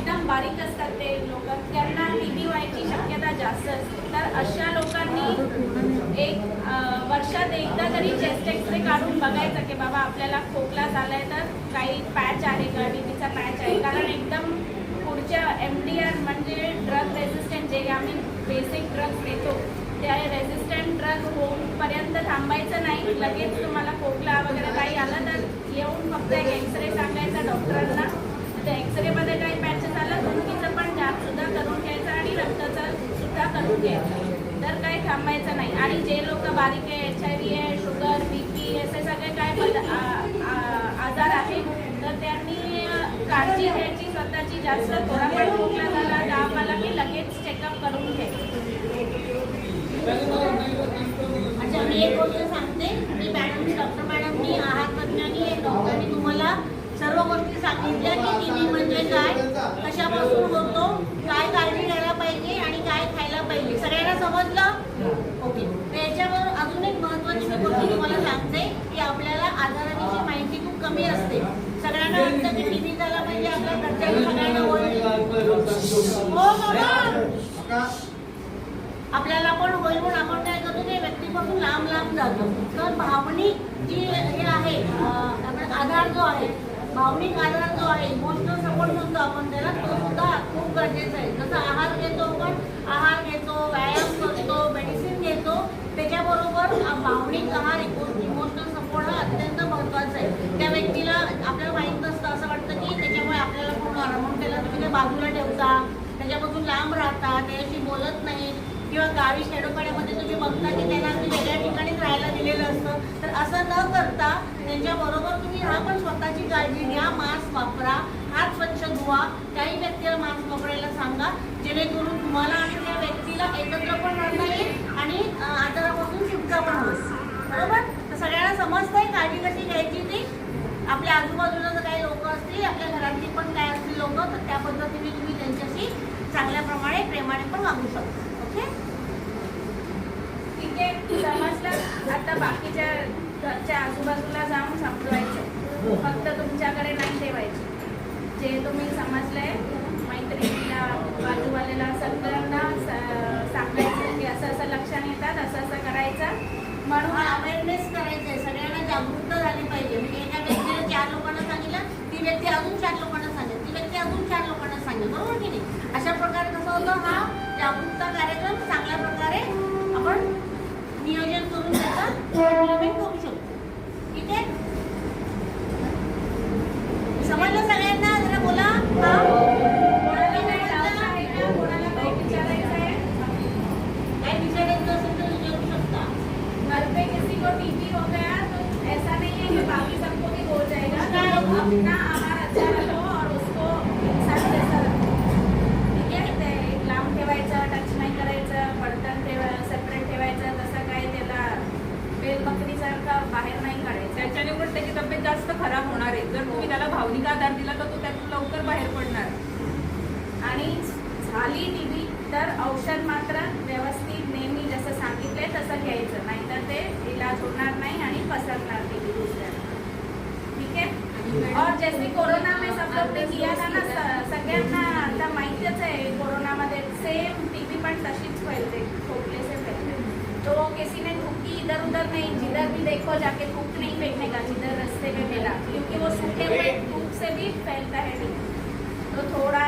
एकदम बारीक असतात ते लोक, त्यांना टीबी व्हायची शक्यता जास्त असते. तर अशा लोकांनी एक वर्षात एकदा तरी चेस्ट एक्सरे काढून बघायचं की बाबा आपल्याला खोकला झालाय तर काही पॅच आहे का, टीबीचा पॅच आहे. कारण एकदम पुढच्या MDR म्हणजे ड्रग रेझिस्टंट जे आम्ही बेसिक ड्रग्स देतो त्या रेझिस्टंट ड्रग होऊपर्यंत थांबायचं नाही. लगेच तुम्हाला खोकला वगैरे काही आलं तर येऊन फक्त एक एक्सरे सांगायचा डॉक्टरांना. त्या एक्सरेमध्ये काही पॅचेस आलं धुंकीचं पण जाब सुद्धा करून घ्यायचं आणि रक्ताचं सुद्धा करून घ्यायचं. तर काही थांबायचं नाही. आणि जे लोक बारीक आहे, HIV आहे, शुगर, BP असे सगळे काय आजार आहे तर त्यांनी काळजी घ्यायची स्वतःची जास्त. थोडा पण खोकला झाला, ताप आला की लगेच चेकअप करून घ्यायचं. अच्छा, मी एक गोष्ट सांगते की डॉक्टर मॅडमनी, आहार तज्ञांनी, डॉक्टरांनी तुम्हाला सर्व गोष्टी सांगितल्या की टीबी म्हणजे काय, कशापासून होतो, काय काळजी घ्यायला पाहिजे आणि काय खायला पाहिजे. सगळ्यांना समजलं? ओके. तर याच्यावर अजून एक महत्त्वाची मी गोष्ट तुम्हाला सांगते की आपल्याला आजाराविषयी माहिती खूप कमी असते. सगळ्यांना वाटतं की टीबी झाला म्हणजे आपल्या घरच्यांना सगळ्यांना होईल, आपल्याला पण होईल म्हणून आपण काय करतो ते व्यक्तीपासून लांब लांब जातो. तर भावनिक जी हे आहे आधार जो आहे, भावनिक आधार जो आहे, इमोशनल सपोर्ट म्हणतो आपण त्याला, तो सुद्धा खूप गरजेचा आहे. जसं आहार घेतो आपण, आहार घेतो, व्यायाम करतो, मेडिसिन घेतो, त्याच्याबरोबर भावनिक आहार, इमोशनल सपोर्ट हा अत्यंत महत्त्वाचा आहे. त्या व्यक्तीला आपल्याला माहीत नसतं, असं वाटतं की त्याच्यामुळे आपल्याला पूर्ण म्हणून त्याला तुम्ही ते बाजूला ठेवता, त्याच्यापासून लांब राहता, त्याच्याशी बोलत नाही. किंवा गावी खेडोपाड्यामध्ये तुम्ही बघता की त्यांना वेगळ्या ठिकाणीच राहायला दिलेलं असतं. तर असं न करता त्यांच्याबरोबर तुम्ही हा पण स्वतःची काळजी घ्या, मास्क वापरा, हात स्वच्छ धुवा, काही व्यक्तीला मास्क वापरायला सांगा, जेणेकरून तुम्हाला आणि त्या व्यक्तीला एकत्र पण राहता येईल आणि आजारापासून सुटका पण होईल. बरोबर? तर सगळ्यांना समजतंय काळजी कशी घ्यायची ती. आपल्या आजूबाजूला जर काही लोक असतील, आपल्या घरातली पण काय असतील लोक, तर त्या पद्धतीने तुम्ही त्यांच्याशी चांगल्या प्रमाणे प्रेमाने पण वागू शकता. ओके, ठीक आहे, समजलं. आता बाकीच्या घरच्या आजूबाजूला जाऊन समजवायचं, फक्त तुमच्याकडे नाही ठेवायचे. जे तुम्ही समजलंय मैत्रिणीला, बाजूवाल्याला, सगळ्यांना सांगायचं की असं असं लक्षण येतात, असं असं करायचं. म्हणून अवेअरनेस करायचं आहे, सगळ्यांना जागरूकता झाली पाहिजे. म्हणजे एका व्यक्तीला 4 लोकांना सांगितलं, ती व्यक्ती अजून 4 लोकांना सांगेल, ती व्यक्ती अजून 4 लोकांना सांगेल. बरोबर की नाही? अशा प्रकारे कसं होतं, हा जागरूकता कार्यक्रम चांगल्या प्रकारे आपण नियोजन करून त्याचा इम्प्लिमेंट करू शकतो. ठीक आहे, समजलं सगळ्यांना? जरा बोला. कोणाला काही डाऊट आहे का? कोणाला काही विचारायचं आहे? काय विचारायचं असेल तर विचारू शकता. घर पे किसी को टीबी हो गया तो ऐसा नहीं है कि बाकी सबको भी हो जाएगा. अपना आहार अच्छा रखो और उसको साथ जैसा रखो. ठीक आहे, ते लांब ठेवायचं, टच नाही करायचं, पडतन सेपरेट ठेवायचं. तसं काय त्याला बेलबकरीसारखं बाहेर नाही काढायचं. त्याच्याने पण त्याची तब्येत जास्त खराब होणार आहे. जर तुम्ही त्याला भावनिक आधार दिला तर तो त्यातून लवकर बाहेर पडणार. आणि झाली टीबी तर औषध मात्र व्यवस्थित नेहमी जसं सांगितलंय तसं घ्यायचं, नाहीतर ते इलाज होणार नाही आणि पसरणार टीबी दुसऱ्याला. ठीक है. और जैसे कोरोना में सब लोग ने किया था ना, सगळ्यांना आता माहितीच आहे कोरोनामध्ये सेम टीबी पण तशीच फैलते, खोकले से फैलते. तो किसी ने थूकी इधर उधर नहीं, जिधर भी देखो जाके थूक नहीं फेंकने का जिधर रास्ते में मिला, क्योंकि वो सूखे हुए थूक से भी फैलता है टीबी. तो थोड़ा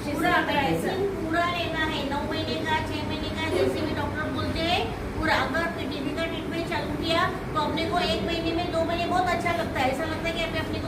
पूरा मेडिसिन पूरा लेना है, 9 महीने का, 6 महीने का, जैसे भी डॉक्टर बोलते हैं पूरा. अगर टीबी का ट्रीटमेंट चालू किया तो अपने को 1 महीने में, 2 महीने बहुत अच्छा लगता है, ऐसा लगता है कि अपने